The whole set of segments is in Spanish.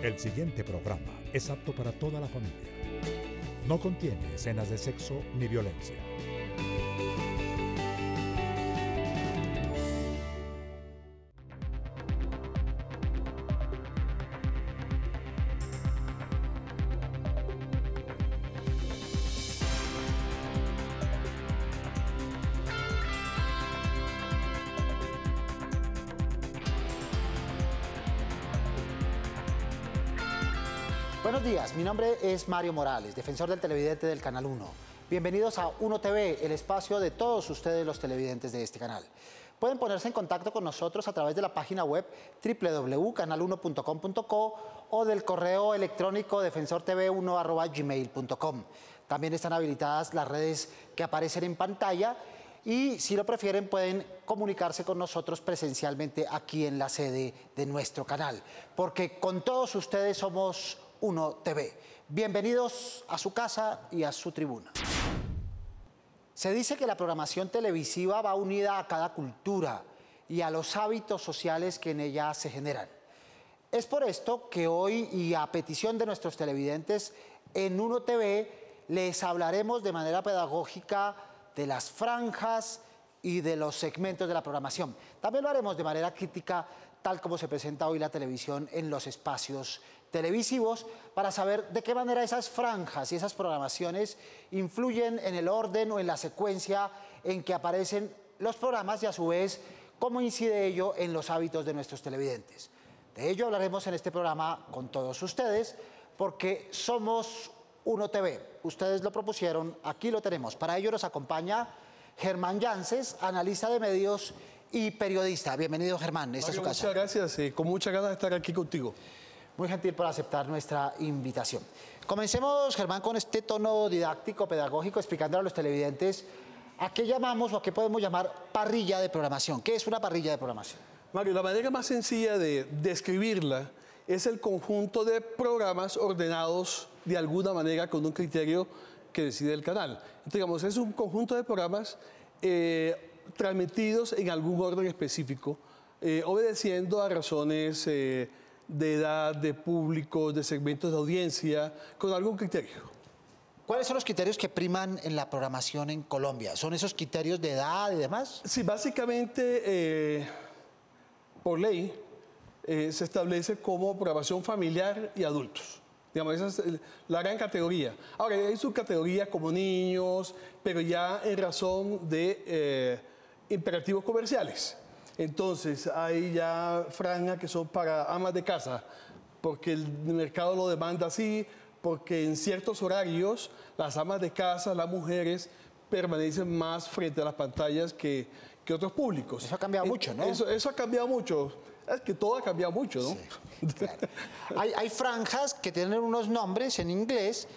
El siguiente programa es apto para toda la familia. No contiene escenas de sexo ni violencia. Buenos días, mi nombre es Mario Morales, defensor del televidente del Canal 1. Bienvenidos a Uno TV, el espacio de todos ustedes los televidentes de este canal. Pueden ponerse en contacto con nosotros a través de la página web www.canal1.com.co o del correo electrónico defensortv1@gmail.com. También están habilitadas las redes que aparecen en pantalla y, si lo prefieren, pueden comunicarse con nosotros presencialmente aquí en la sede de nuestro canal, porque con todos ustedes somos Uno TV. Bienvenidos a su casa y a su tribuna. Se dice que la programación televisiva va unida a cada cultura y a los hábitos sociales que en ella se generan. Es por esto que hoy, y a petición de nuestros televidentes, en Uno TV les hablaremos de manera pedagógica de las franjas y de los segmentos de la programación. También lo haremos de manera crítica, tal como se presenta hoy la televisión en los espacios televisivos, para saber de qué manera esas franjas y esas programaciones influyen en el orden o en la secuencia en que aparecen los programas y, a su vez, cómo incide ello en los hábitos de nuestros televidentes. De ello hablaremos en este programa con todos ustedes, porque somos Uno TV. Ustedes lo propusieron, aquí lo tenemos. Para ello nos acompaña Germán Llances, analista de medios y periodista. Bienvenido, Germán, esta es su casa. Muchas gracias, con mucha ganas de estar aquí contigo. Muy gentil por aceptar nuestra invitación. Comencemos, Germán, con este tono didáctico, pedagógico, explicándole a los televidentes a qué llamamos o a qué podemos llamar parrilla de programación. ¿Qué es una parrilla de programación? Mario, la manera más sencilla de describirla es el conjunto de programas ordenados de alguna manera con un criterio que decide el canal. Entonces, digamos, es un conjunto de programas transmitidos en algún orden específico, obedeciendo a razones de edad, de público, de segmentos de audiencia, con algún criterio. ¿Cuáles son los criterios que priman en la programación en Colombia? ¿Son esos criterios de edad y demás? Sí, básicamente, por ley, se establece como programación familiar y adultos. Digamos, esa es la gran categoría. Ahora, hay subcategorías como niños, pero ya en razón de imperativos comerciales. Entonces, hay ya franjas que son para amas de casa, porque el mercado lo demanda así, porque en ciertos horarios las amas de casa, las mujeres, permanecen más frente a las pantallas que otros públicos. Eso ha cambiado mucho, ¿no? Eso ha cambiado mucho. Es que todo ha cambiado mucho, ¿no? Sí, claro. Hay franjas que tienen unos nombres en inglés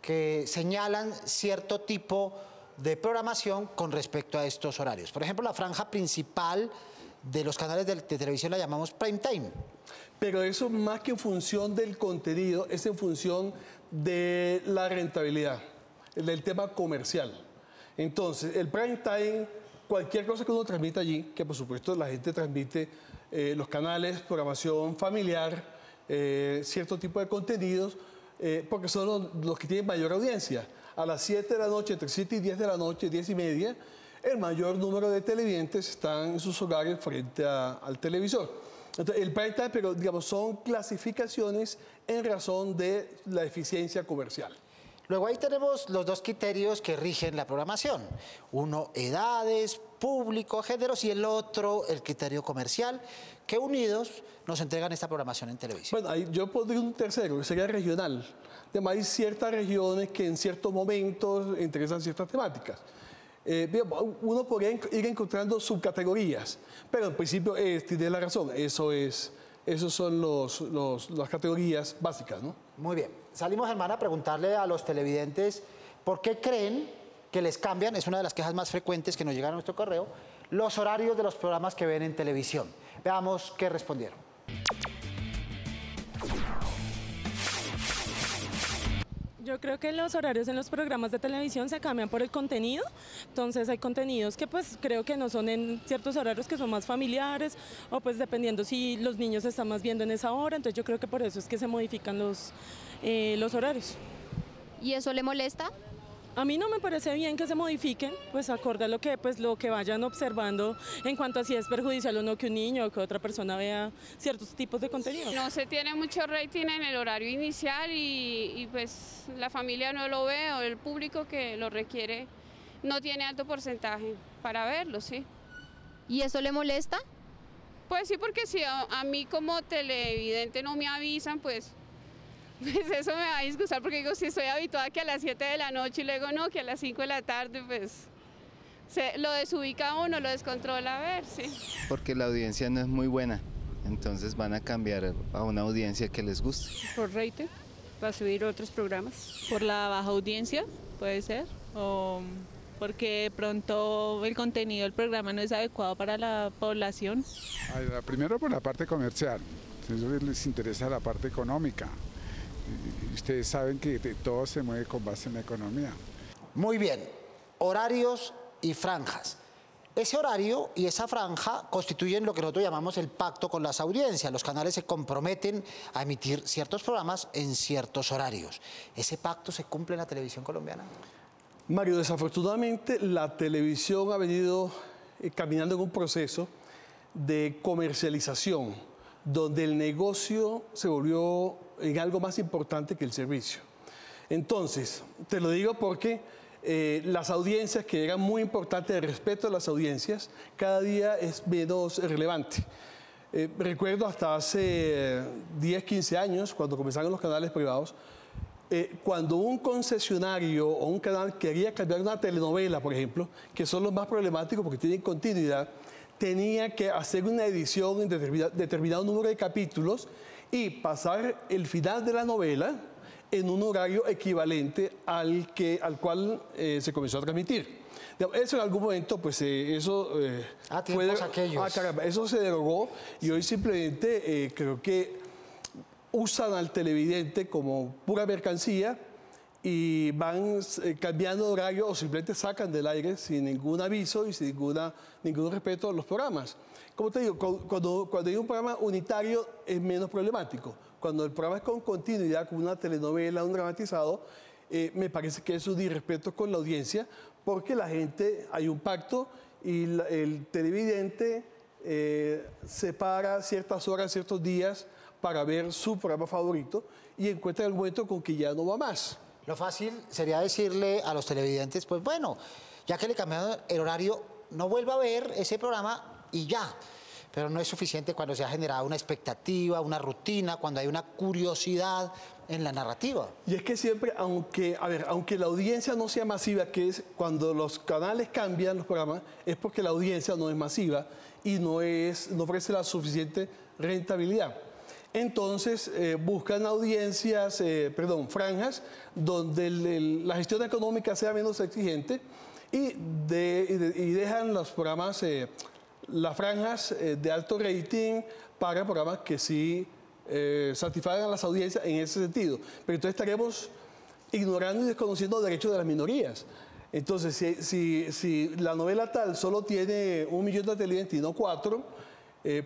que señalan cierto tipo de programación con respecto a estos horarios. Por ejemplo, la franja principal de los canales de televisión la llamamos prime time. Pero eso, más que en función del contenido, es en función de la rentabilidad, del tema comercial. Entonces, el prime time, cualquier cosa que uno transmita allí, que por supuesto la gente transmite los canales, programación familiar, cierto tipo de contenidos, porque son los que tienen mayor audiencia. A las 7 de la noche, entre 7 y 10 de la noche, 10 y media, el mayor número de televidentes están en sus hogares frente al televisor. Entonces, el prime time, pero digamos, son clasificaciones en razón de la eficiencia comercial. Luego ahí tenemos los dos criterios que rigen la programación. Uno, edades, público, géneros, y el otro, el criterio comercial, que unidos nos entregan esta programación en televisión. Bueno, ahí yo pondría un tercero, que sería regional. Además, hay ciertas regiones que en ciertos momentos interesan ciertas temáticas. Uno podría ir encontrando subcategorías, pero en principio tiene la razón, esos son las categorías básicas, ¿no? Muy bien. Salimos, Germán, a preguntarle a los televidentes por qué creen que les cambian, es una de las quejas más frecuentes que nos llegan a nuestro correo, los horarios de los programas que ven en televisión. Veamos qué respondieron. Yo creo que los horarios en los programas de televisión se cambian por el contenido, entonces hay contenidos que pues creo que no son en ciertos horarios que son más familiares o pues dependiendo si los niños están más viendo en esa hora, entonces yo creo que por eso es que se modifican los horarios. ¿Y eso le molesta? A mí no me parece bien que se modifiquen, pues acorde a lo que vayan observando en cuanto a si es perjudicial o no que un niño o que otra persona vea ciertos tipos de contenido. No se tiene mucho rating en el horario inicial y pues la familia no lo ve o el público que lo requiere no tiene alto porcentaje para verlo, ¿sí? ¿Y eso le molesta? Pues sí, porque si a mí como televidente no me avisan, pues eso me va a disgustar porque digo, si estoy habituada que a las 7 de la noche y luego no, que a las 5 de la tarde, pues lo desubica a uno, lo descontrola a ver, sí. Porque la audiencia no es muy buena, entonces van a cambiar a una audiencia que les guste. Por rating, para subir otros programas. Por la baja audiencia, puede ser, o porque de pronto el contenido del programa no es adecuado para la población. Primero por la parte comercial, a ellos les interesa la parte económica. Y ustedes saben que todo se mueve con base en la economía. Muy bien, horarios y franjas. Ese horario y esa franja constituyen lo que nosotros llamamos el pacto con las audiencias. Los canales se comprometen a emitir ciertos programas en ciertos horarios. ¿Ese pacto se cumple en la televisión colombiana? Mario, desafortunadamente la televisión ha venido caminando en un proceso de comercialización, donde el negocio se volvió en algo más importante que el servicio. Entonces, te lo digo porque las audiencias, que eran muy importantes, el respeto a las audiencias, cada día es menos relevante. Recuerdo hasta hace 10, 15 años, cuando comenzaron los canales privados, cuando un concesionario o un canal quería cambiar una telenovela, por ejemplo, que son los más problemáticos porque tienen continuidad, tenía que hacer una edición en determinado número de capítulos y pasar el final de la novela en un horario equivalente al cual se comenzó a transmitir. Eso en algún momento, pues eso eso se derogó y hoy simplemente creo que usan al televidente como pura mercancía y van cambiando de horario o simplemente sacan del aire sin ningún aviso y sin ningún respeto a los programas. Como te digo, cuando hay un programa unitario es menos problemático. Cuando el programa es con continuidad, como una telenovela, un dramatizado, me parece que es un irrespeto con la audiencia porque la gente, hay un pacto y el televidente separa ciertas horas, ciertos días para ver su programa favorito y encuentra el momento con que ya no va más. Lo fácil sería decirle a los televidentes, pues bueno, ya que le cambiaron el horario, no vuelva a ver ese programa y ya. Pero no es suficiente cuando se ha generado una expectativa, una rutina, cuando hay una curiosidad en la narrativa. Y es que siempre, aunque la audiencia no sea masiva, que es cuando los canales cambian los programas, es porque la audiencia no es masiva y no ofrece la suficiente rentabilidad. Entonces buscan franjas donde la gestión económica sea menos exigente y dejan los programas, las franjas de alto rating para programas que sí satisfagan a las audiencias en ese sentido. Pero entonces estaremos ignorando y desconociendo los derechos de las minorías. Entonces, si la novela tal solo tiene 1 millón de televidentes y no 4,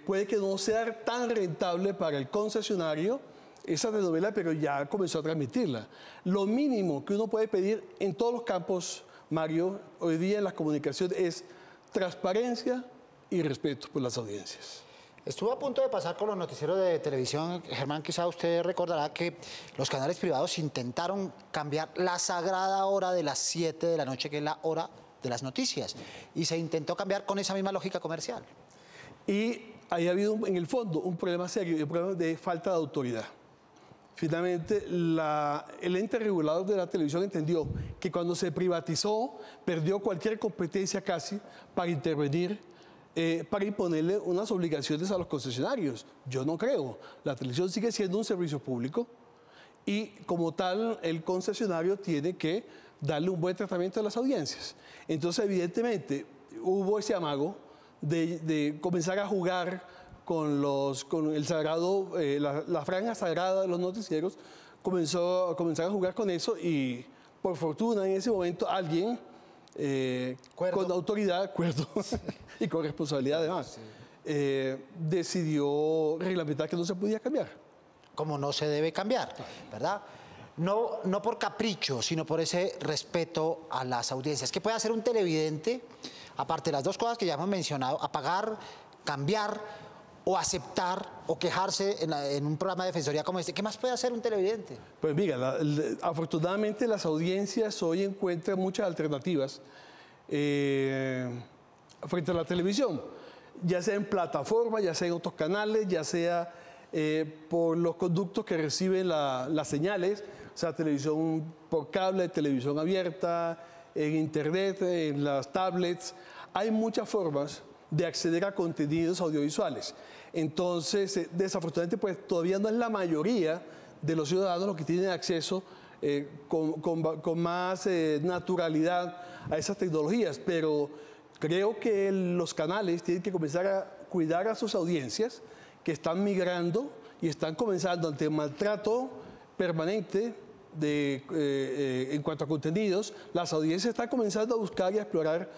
puede que no sea tan rentable para el concesionario esa telenovela, pero ya comenzó a transmitirla. Lo mínimo que uno puede pedir en todos los campos, Mario, hoy día en las comunicaciones es transparencia y respeto por las audiencias. Estuvo a punto de pasar con los noticieros de televisión. Germán, quizá usted recordará que los canales privados intentaron cambiar la sagrada hora de las 7 de la noche, que es la hora de las noticias, y se intentó cambiar con esa misma lógica comercial. Y ahí ha habido en el fondo un problema serio, un problema de falta de autoridad. Finalmente, el ente regulador de la televisión entendió que cuando se privatizó, perdió cualquier competencia casi para intervenir, para imponerle unas obligaciones a los concesionarios. Yo no creo. La televisión sigue siendo un servicio público y como tal el concesionario tiene que darle un buen tratamiento a las audiencias. Entonces, evidentemente, hubo ese amago de comenzar a jugar con el sagrado, la franja sagrada de los noticieros, comenzaron a jugar con eso y por fortuna en ese momento alguien con autoridad, cuerdo, y con responsabilidad además, decidió reglamentar que no se podía cambiar. Como no se debe cambiar, ¿verdad? No por capricho, sino por ese respeto a las audiencias. ¿Qué puede hacer un televidente? Aparte de las dos cosas que ya hemos mencionado, apagar, cambiar o aceptar o quejarse en un programa de defensoría como este. ¿Qué más puede hacer un televidente? Pues mira, afortunadamente las audiencias hoy encuentran muchas alternativas frente a la televisión, ya sea en plataformas, ya sea en otros canales, ya sea por los conductos que reciben las señales, o sea, televisión por cable, televisión abierta, en internet, en las tablets. Hay muchas formas de acceder a contenidos audiovisuales. Entonces, desafortunadamente, pues todavía no es la mayoría de los ciudadanos los que tienen acceso con más naturalidad a esas tecnologías, pero creo que los canales tienen que comenzar a cuidar a sus audiencias que están migrando y están comenzando ante el maltrato permanente en cuanto a contenidos. Las audiencias están comenzando a buscar y a explorar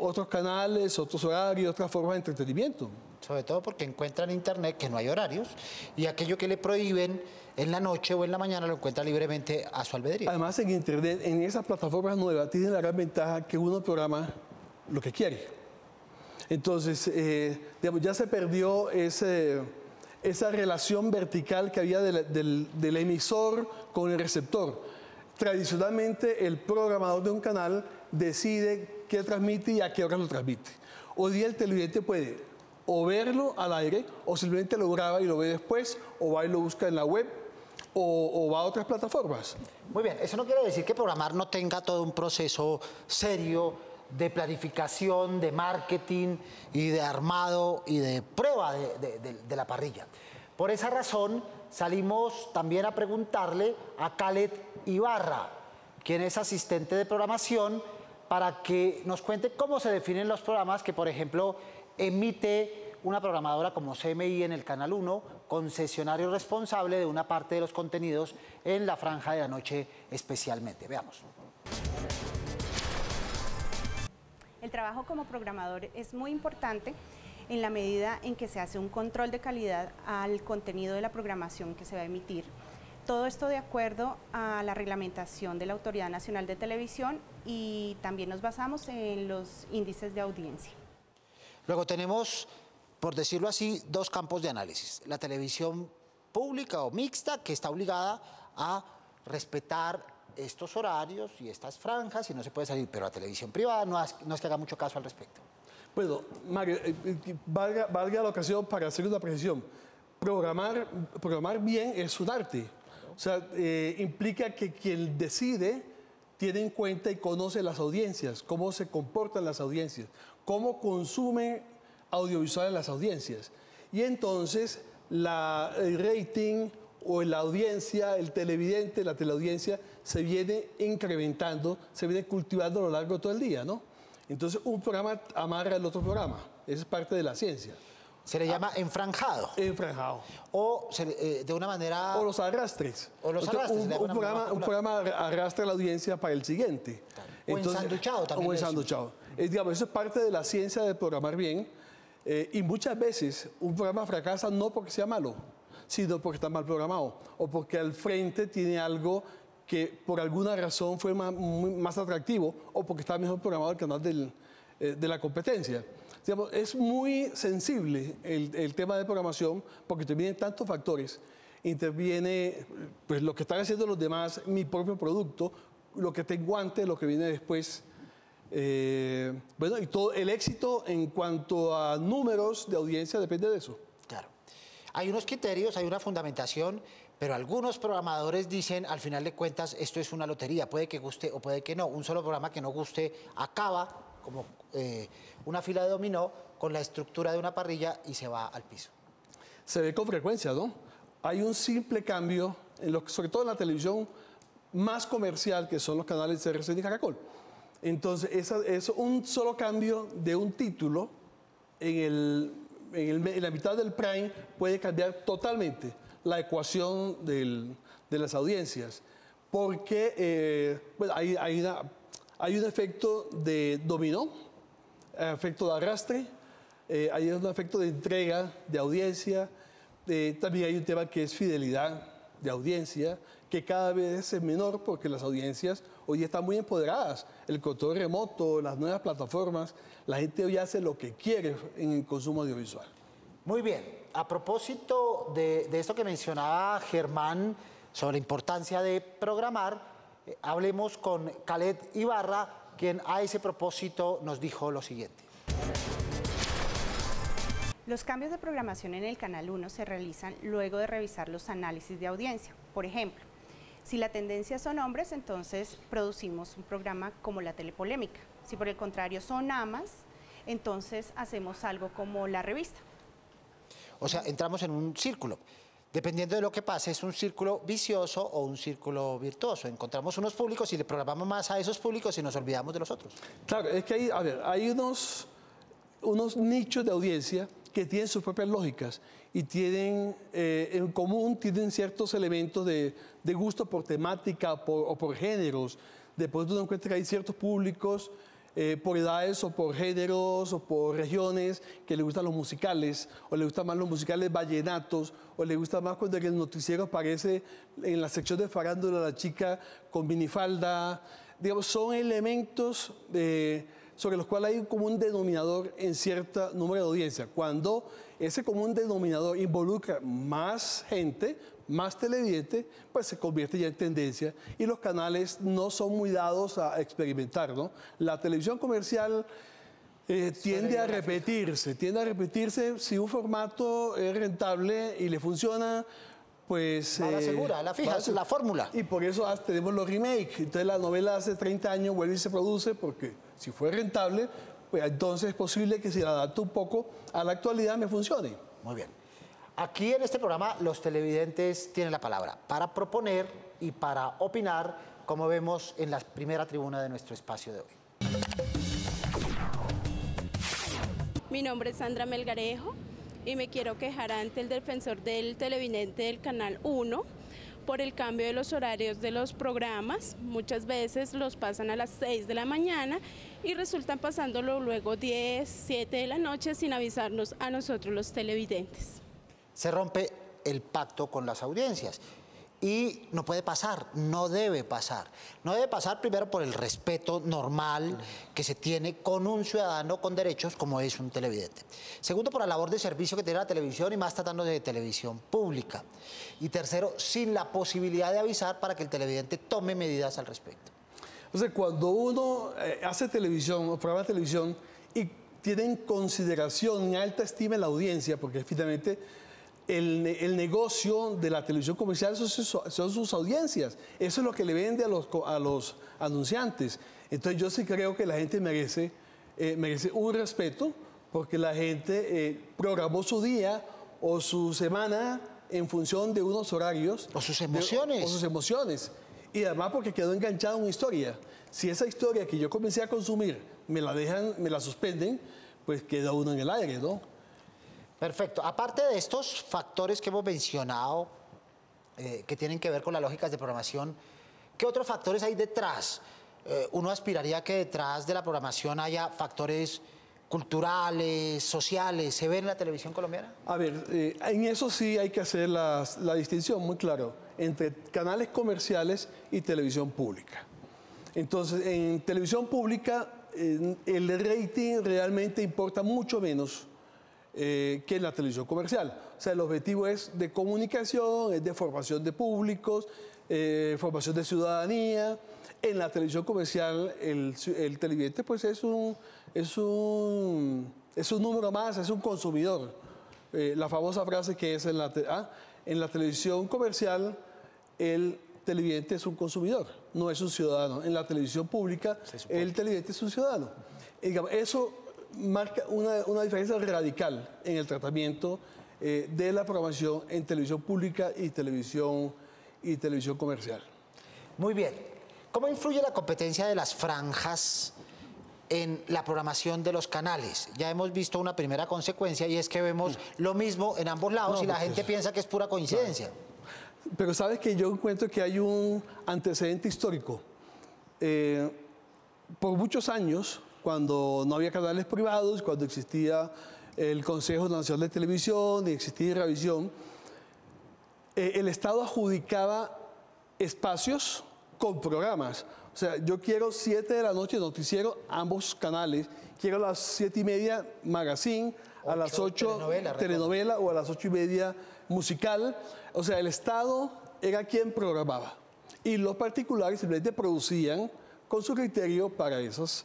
otros canales, otros horarios, otras formas de entretenimiento. Sobre todo porque encuentran en internet que no hay horarios y aquello que le prohíben en la noche o en la mañana lo encuentra libremente a su albedrío. Además, en internet, en esas plataformas nuevas, tienen la gran ventaja que uno programa lo que quiere. Entonces, digamos, ya se perdió esa relación vertical que había del emisor con el receptor. Tradicionalmente, el programador de un canal decide qué transmite y a qué hora lo transmite. Hoy día el televidente puede o verlo al aire, o simplemente lo graba y lo ve después, o va y lo busca en la web, o va a otras plataformas. Muy bien, eso no quiere decir que programar no tenga todo un proceso serio de planificación, de marketing y de armado y de prueba de la parrilla. Por esa razón salimos también a preguntarle a Khaled Ibarra, quien es asistente de programación, para que nos cuente cómo se definen los programas que, por ejemplo, emite una programadora como CMI en el Canal 1, concesionario responsable de una parte de los contenidos en la franja de la noche especialmente. Veamos. El trabajo como programador es muy importante en la medida en que se hace un control de calidad al contenido de la programación que se va a emitir. Todo esto de acuerdo a la reglamentación de la Autoridad Nacional de Televisión y también nos basamos en los índices de audiencia. Luego tenemos, por decirlo así, dos campos de análisis. La televisión pública o mixta, que está obligada a respetar estos horarios y estas franjas y no se puede salir, pero la televisión privada no es que haga mucho caso al respecto. Bueno, Mario, valga la ocasión para hacer una precisión. Programar bien es un arte. O sea, implica que quien decide tiene en cuenta y conoce las audiencias, cómo se comportan las audiencias, cómo consumen audiovisuales las audiencias. Y entonces el rating o la audiencia, el televidente, la teleaudiencia se viene incrementando, se viene cultivando a lo largo de todo el día, ¿no? Entonces un programa amarra el otro programa, esa es parte de la ciencia. Se le llama enfranjado. Enfranjado. O de una manera... O los arrastres. O los arrastres. Un programa arrastra a la audiencia para el siguiente. Claro. Entonces, o ensanduchado también. O ensanduchado. Digamos, eso es parte de la ciencia de programar bien. Y muchas veces un programa fracasa no porque sea malo, sino porque está mal programado. O porque al frente tiene algo que por alguna razón fue más atractivo, o porque está mejor programado el canal de la competencia. Digamos, es muy sensible el tema de programación porque intervienen tantos factores. Interviene pues, lo que están haciendo los demás, mi propio producto, lo que tengo antes, lo que viene después. Bueno, y todo el éxito en cuanto a números de audiencia depende de eso. Claro. Hay unos criterios, hay una fundamentación, pero algunos programadores dicen, al final de cuentas, esto es una lotería, puede que guste o puede que no. Un solo programa que no guste acaba como una fila de dominó con la estructura de una parrilla y se va al piso. Se ve con frecuencia, ¿no? Hay un simple cambio, sobre todo en la televisión más comercial, que son los canales de RCN y Caracol. Entonces, es un solo cambio de un título en la mitad del prime puede cambiar totalmente la ecuación de las audiencias, porque bueno, hay un efecto de dominó, efecto de arrastre, hay un efecto de entrega de audiencia, también hay un tema que es fidelidad de audiencia, que cada vez es menor porque las audiencias hoy están muy empoderadas. El control remoto, las nuevas plataformas, la gente hoy hace lo que quiere en el consumo audiovisual. Muy bien. A propósito de esto que mencionaba Germán sobre la importancia de programar, hablemos con Khaled Ibarra, quien a ese propósito nos dijo lo siguiente. Los cambios de programación en el Canal 1 se realizan luego de revisar los análisis de audiencia. Por ejemplo, si la tendencia son hombres, entonces producimos un programa como la telepolémica. Si por el contrario son amas, entonces hacemos algo como la revista. O sea, entramos en un círculo. Dependiendo de lo que pase, es un círculo vicioso o un círculo virtuoso. Encontramos unos públicos y le programamos más a esos públicos y nos olvidamos de los otros. Claro, es que hay unos nichos de audiencia que tienen sus propias lógicas y tienen en común, tienen ciertos elementos de gusto por temática o por géneros. Después uno encuentra que hay ciertos públicos por edades o por géneros o por regiones que le gustan los musicales, o le gustan más los musicales vallenatos, o le gusta más cuando en el noticiero aparece en la sección de farándula la chica con minifalda. Digamos, son elementos sobre los cuales hay un común denominador en cierto número de audiencia. Cuando ese común denominador involucra más gente, más televidente, pues se convierte ya en tendencia y los canales no son muy dados a experimentar, ¿no? La televisión comercial tiende a repetirse. Si un formato es rentable y le funciona, pues... la segura, la fija, es la fórmula. Y por eso tenemos los remakes. Entonces la novela hace 30 años vuelve y se produce porque si fue rentable, pues entonces es posible que si la adapte un poco a la actualidad me funcione. Muy bien. Aquí en este programa los televidentes tienen la palabra para proponer y para opinar, como vemos en la primera tribuna de nuestro espacio de hoy. Mi nombre es Sandra Melgarejo y me quiero quejar ante el defensor del televidente del Canal 1 por el cambio de los horarios de los programas. Muchas veces los pasan a las 6 de la mañana y resultan pasándolo luego 10, 7 de la noche sin avisarnos a nosotros los televidentes. Se rompe el pacto con las audiencias y no puede pasar, no debe pasar. No debe pasar primero por el respeto normal que se tiene con un ciudadano con derechos como es un televidente. Segundo, por la labor de servicio que tiene la televisión y más tratándose de televisión pública. Y tercero, sin la posibilidad de avisar para que el televidente tome medidas al respecto. O sea, cuando uno hace televisión o programa de televisión y tiene en consideración, en alta estima la audiencia, porque finalmente el negocio de la televisión comercial son sus audiencias. Eso es lo que le vende a los anunciantes. Entonces yo sí creo que la gente merece un respeto porque la gente programó su día o su semana en función de unos horarios. O sus emociones. Y además porque quedó enganchada una historia. Si esa historia que yo comencé a consumir me la suspenden, pues queda uno en el aire, ¿no? Perfecto. Aparte de estos factores que hemos mencionado, que tienen que ver con las lógicas de programación, ¿qué otros factores hay detrás? Uno aspiraría que detrás de la programación haya factores culturales, sociales. ¿Se ve en la televisión colombiana? A ver, en eso sí hay que hacer la distinción muy claro entre canales comerciales y televisión pública. Entonces, en televisión pública, el rating realmente importa mucho menos que en la televisión comercial. O sea, el objetivo es de comunicación, es de formación de públicos, formación de ciudadanía. En la televisión comercial, el televidente pues es un número más, es un consumidor. La famosa frase que es en la televisión comercial, el televidente es un consumidor, no es un ciudadano. En la televisión pública, el televidente es un ciudadano. Eso marca una diferencia radical en el tratamiento de la programación en televisión pública y televisión comercial. Muy bien. ¿Cómo influye la competencia de las franjas en la programación de los canales. Ya hemos visto una primera consecuencia y es que vemos lo mismo en ambos lados y la gente piensa que es pura coincidencia. Pero sabes que yo encuentro que hay un antecedente histórico. Por muchos años, cuando no había canales privados, cuando existía el Consejo Nacional de Televisión y existía Irravisión, el Estado adjudicaba espacios con programas. O sea, yo quiero 7 de la noche noticiero, ambos canales. Quiero a las 7:30 magazine, a las 8 telenovela o a las 8:30 musical. O sea, el Estado era quien programaba. Y los particulares simplemente producían con su criterio para esas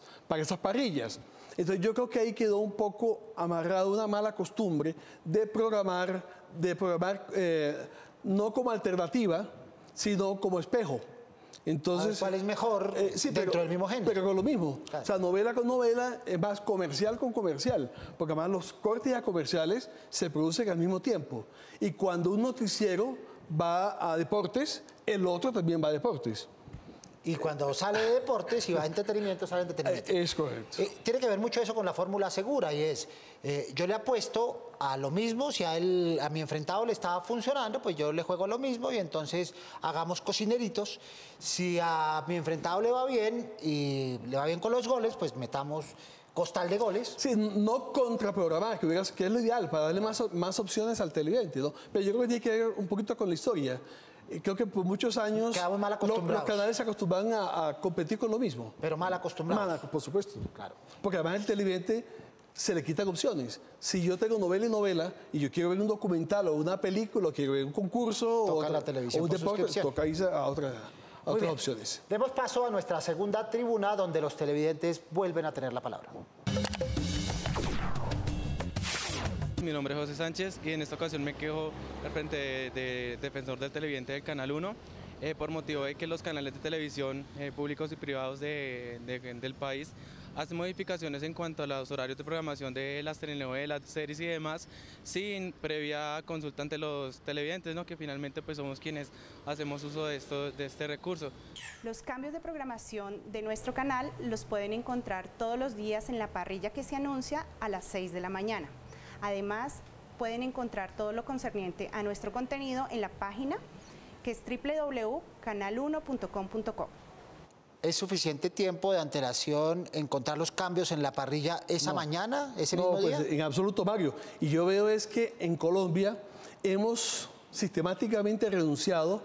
parrillas. Entonces yo creo que ahí quedó un poco amarrado una mala costumbre de programar no como alternativa, sino como espejo. Entonces, ¿cuál es mejor dentro del mismo género? Pero con lo mismo. Claro. O sea, novela con novela es más comercial con comercial, porque además los cortes a comerciales se producen al mismo tiempo. Y cuando un noticiero va a deportes, el otro también va a deportes. Y cuando sale de deportes y va a entretenimiento, sale de entretenimiento. Es correcto. Tiene que ver mucho eso con la fórmula segura y es, yo le apuesto a lo mismo, si a mi enfrentado le está funcionando, pues yo le juego a lo mismo y entonces hagamos cocineritos. Si a mi enfrentado le va bien y le va bien con los goles, pues metamos costal de goles. Sí, no contraprogramar, que es lo ideal, para darle más opciones al televidente, ¿no? Pero yo creo que tiene que ver un poquito con la historia. Creo que por muchos años los canales se acostumbran a competir con lo mismo. Pero mal acostumbrados. Por supuesto. Claro. Porque además el televidente se le quitan opciones. Si yo tengo novela y novela y yo quiero ver un documental o una película, o quiero ver un concurso o un deporte, toca irse a otras opciones. Demos paso a nuestra segunda tribuna donde los televidentes vuelven a tener la palabra. Mi nombre es José Sánchez y en esta ocasión me quejo al frente de defensor del televidente del Canal 1 por motivo de que los canales de televisión públicos y privados del país hacen modificaciones en cuanto a los horarios de programación de las telenovelas, series y demás sin previa consulta ante los televidentes, ¿no? Que finalmente pues somos quienes hacemos uso de este recurso. Los cambios de programación de nuestro canal los pueden encontrar todos los días en la parrilla que se anuncia a las 6 de la mañana. Además, pueden encontrar todo lo concerniente a nuestro contenido en la página que es www.canal1.com.co. ¿Es suficiente tiempo de antelación encontrar los cambios en la parrilla esa mañana, ese mismo día? No, pues en absoluto, Mario. Y yo veo es que en Colombia hemos sistemáticamente renunciado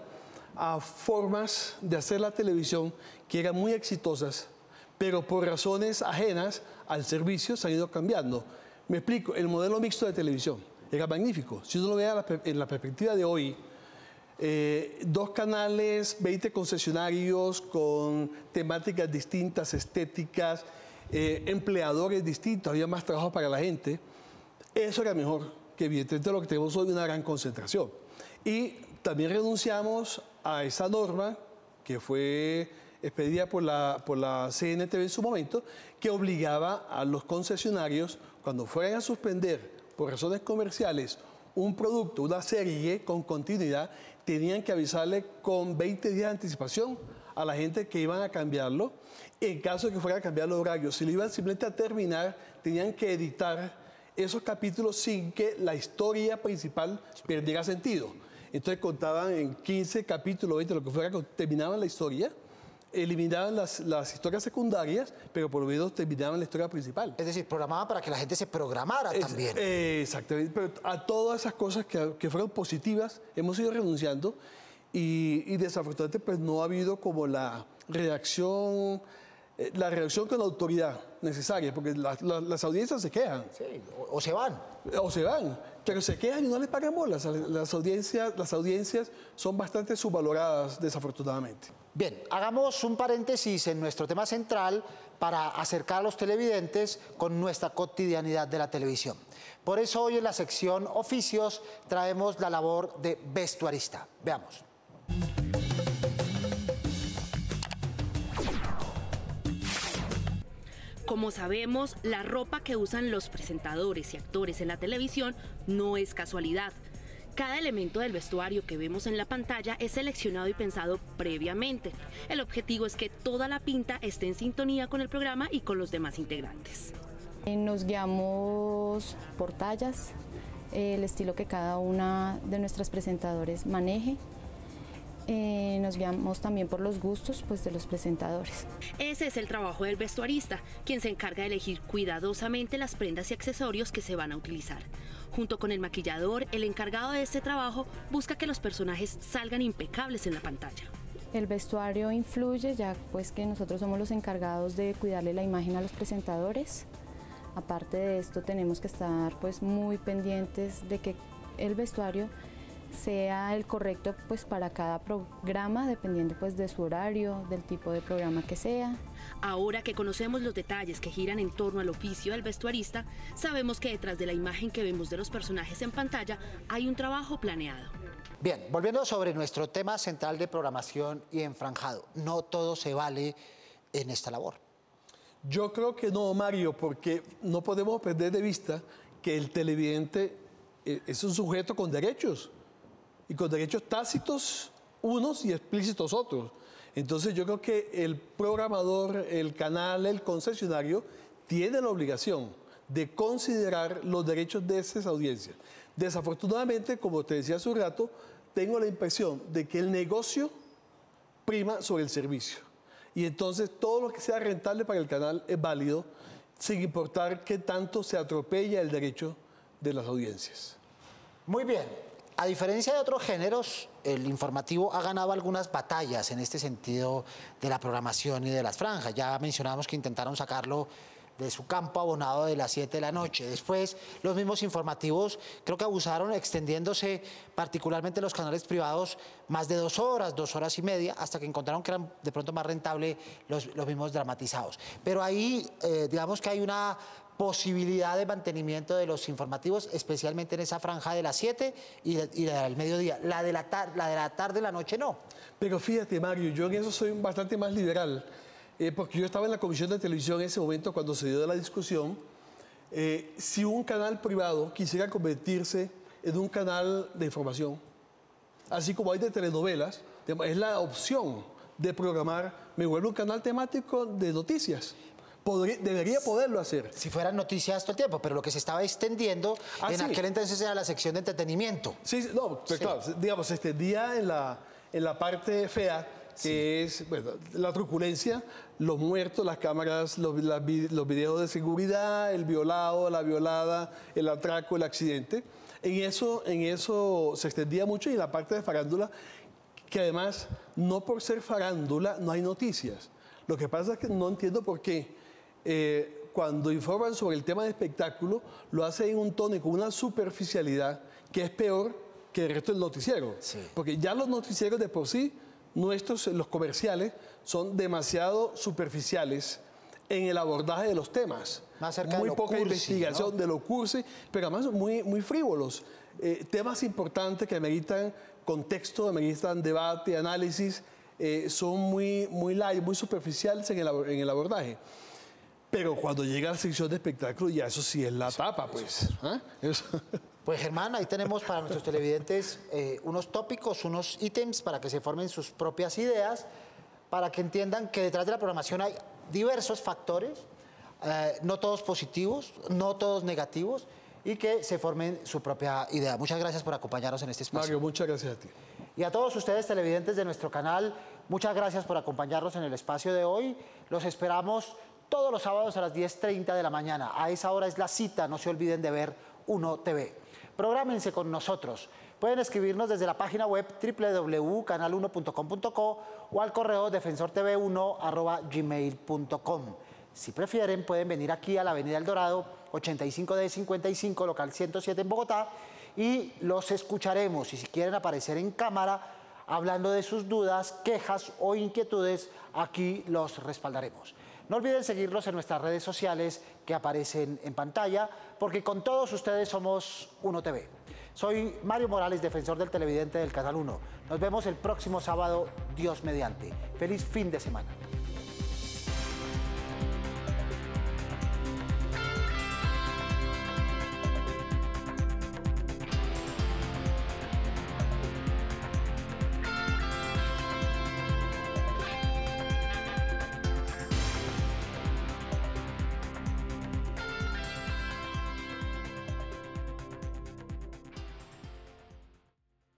a formas de hacer la televisión que eran muy exitosas, pero por razones ajenas al servicio se han ido cambiando. Me explico, el modelo mixto de televisión era magnífico. Si uno lo ve en la perspectiva de hoy, 2 canales, 20 concesionarios con temáticas distintas, estéticas, empleadores distintos, había más trabajo para la gente. Eso era mejor que evidentemente lo que tenemos hoy, una gran concentración. Y también renunciamos a esa norma que fue expedida por la CNTV en su momento, que obligaba a los concesionarios, cuando fueran a suspender por razones comerciales un producto, una serie con continuidad, tenían que avisarle con 20 días de anticipación a la gente que iban a cambiarlo. En caso de que fueran a cambiar los horarios, si lo iban simplemente a terminar, tenían que editar esos capítulos sin que la historia principal perdiera sentido. Entonces contaban en 15 capítulos, 20, lo que fuera, terminaban la historia, eliminaban las historias secundarias, pero por lo menos terminaban la historia principal. Es decir, programaban para que la gente se programara también. Exactamente, pero a todas esas cosas que fueron positivas hemos ido renunciando y desafortunadamente pues no ha habido como la reacción con la autoridad necesaria, porque las audiencias se quejan. Sí, o se van. O se van, pero se quejan y no les pagan bolas. Las audiencias son bastante subvaloradas, desafortunadamente. Bien, hagamos un paréntesis en nuestro tema central para acercar a los televidentes con nuestra cotidianidad de la televisión. Por eso hoy en la sección Oficios traemos la labor de vestuarista. Veamos. Como sabemos, la ropa que usan los presentadores y actores en la televisión no es casualidad. Cada elemento del vestuario que vemos en la pantalla es seleccionado y pensado previamente. El objetivo es que toda la pinta esté en sintonía con el programa y con los demás integrantes. Nos guiamos por tallas, el estilo que cada una de nuestras presentadores maneje. Nos guiamos también por los gustos de los presentadores. Ese es el trabajo del vestuarista, quien se encarga de elegir cuidadosamente las prendas y accesorios que se van a utilizar. Junto con el maquillador, el encargado de este trabajo busca que los personajes salgan impecables en la pantalla. El vestuario influye, ya que nosotros somos los encargados de cuidarle la imagen a los presentadores. Aparte de esto, tenemos que estar muy pendientes de que el vestuario sea el correcto para cada programa, dependiendo de su horario, del tipo de programa que sea. Ahora que conocemos los detalles que giran en torno al oficio del vestuarista, sabemos que detrás de la imagen que vemos de los personajes en pantalla hay un trabajo planeado. Bien, volviendo sobre nuestro tema central de programación y enfranjado, no todo se vale en esta labor. Yo creo que no, Mario, porque no podemos perder de vista que el televidente es un sujeto con derechos, y con derechos tácitos unos y explícitos otros. Entonces yo creo que el programador, el canal, el concesionario, tiene la obligación de considerar los derechos de esas audiencias. Desafortunadamente, como te decía hace un rato, tengo la impresión de que el negocio prima sobre el servicio. Y entonces todo lo que sea rentable para el canal es válido, sin importar qué tanto se atropella el derecho de las audiencias. Muy bien. A diferencia de otros géneros, el informativo ha ganado algunas batallas en este sentido de la programación y de las franjas. Ya mencionamos que intentaron sacarlo de su campo abonado de las 7 de la noche. Después, los mismos informativos creo que abusaron, extendiéndose particularmente los canales privados más de 2 horas y media, hasta que encontraron que eran de pronto más rentables los mismos dramatizados. Pero ahí, digamos que hay una posibilidad de mantenimiento de los informativos, especialmente en esa franja de las 7 y del mediodía. La de la tarde, la noche no. Pero fíjate, Mario, yo en eso soy bastante más liberal, porque yo estaba en la comisión de televisión en ese momento cuando se dio la discusión. Si un canal privado quisiera convertirse en un canal de información, así como hay de telenovelas, es la opción de programar, me vuelve un canal temático de noticias. Debería poderlo hacer. Si fueran noticias todo el tiempo, pero lo que se estaba extendiendo en aquel entonces era la sección de entretenimiento. Sí, no, pero claro, digamos, se extendía en la parte fea, que es la truculencia, los muertos, las cámaras, los videos de seguridad, el violado, la violada, el atraco, el accidente. En eso se extendía mucho, y en la parte de farándula, que además, no por ser farándula, no hay noticias. Lo que pasa es que no entiendo por qué. Cuando informan sobre el tema de espectáculo, lo hacen en un tono y con una superficialidad que es peor que el resto del noticiero. Sí. Porque ya los noticieros de por sí, los comerciales, son demasiado superficiales en el abordaje de los temas. Más cerca muy de lo poca cursi, investigación, ¿no? De lo cursi, pero además muy frívolos. Temas importantes que ameritan contexto, ameritan debate, análisis, son muy light, muy superficiales en el abordaje. Pero cuando llega la sección de espectáculo, ya eso sí es la tapa, pues. Pues Germán, ahí tenemos para nuestros televidentes unos tópicos, unos ítems para que se formen sus propias ideas, para que entiendan que detrás de la programación hay diversos factores, no todos positivos, no todos negativos, y que se formen su propia idea. Muchas gracias por acompañarnos en este espacio. Mario, muchas gracias a ti. Y a todos ustedes televidentes de nuestro canal, muchas gracias por acompañarnos en el espacio de hoy. Los esperamos todos los sábados a las 10:30 de la mañana. A esa hora es la cita, no se olviden de ver Uno TV. Prográmense con nosotros. Pueden escribirnos desde la página web www.canal1.com.co o al correo defensortv1@gmail.com. Si prefieren, pueden venir aquí a la Avenida El Dorado, 85D55, local 107 en Bogotá, y los escucharemos. Y si quieren aparecer en cámara, hablando de sus dudas, quejas o inquietudes, aquí los respaldaremos. No olviden seguirlos en nuestras redes sociales que aparecen en pantalla, porque con todos ustedes somos Uno TV. Soy Mario Morales, defensor del televidente del Canal 1. Nos vemos el próximo sábado, Dios mediante. Feliz fin de semana.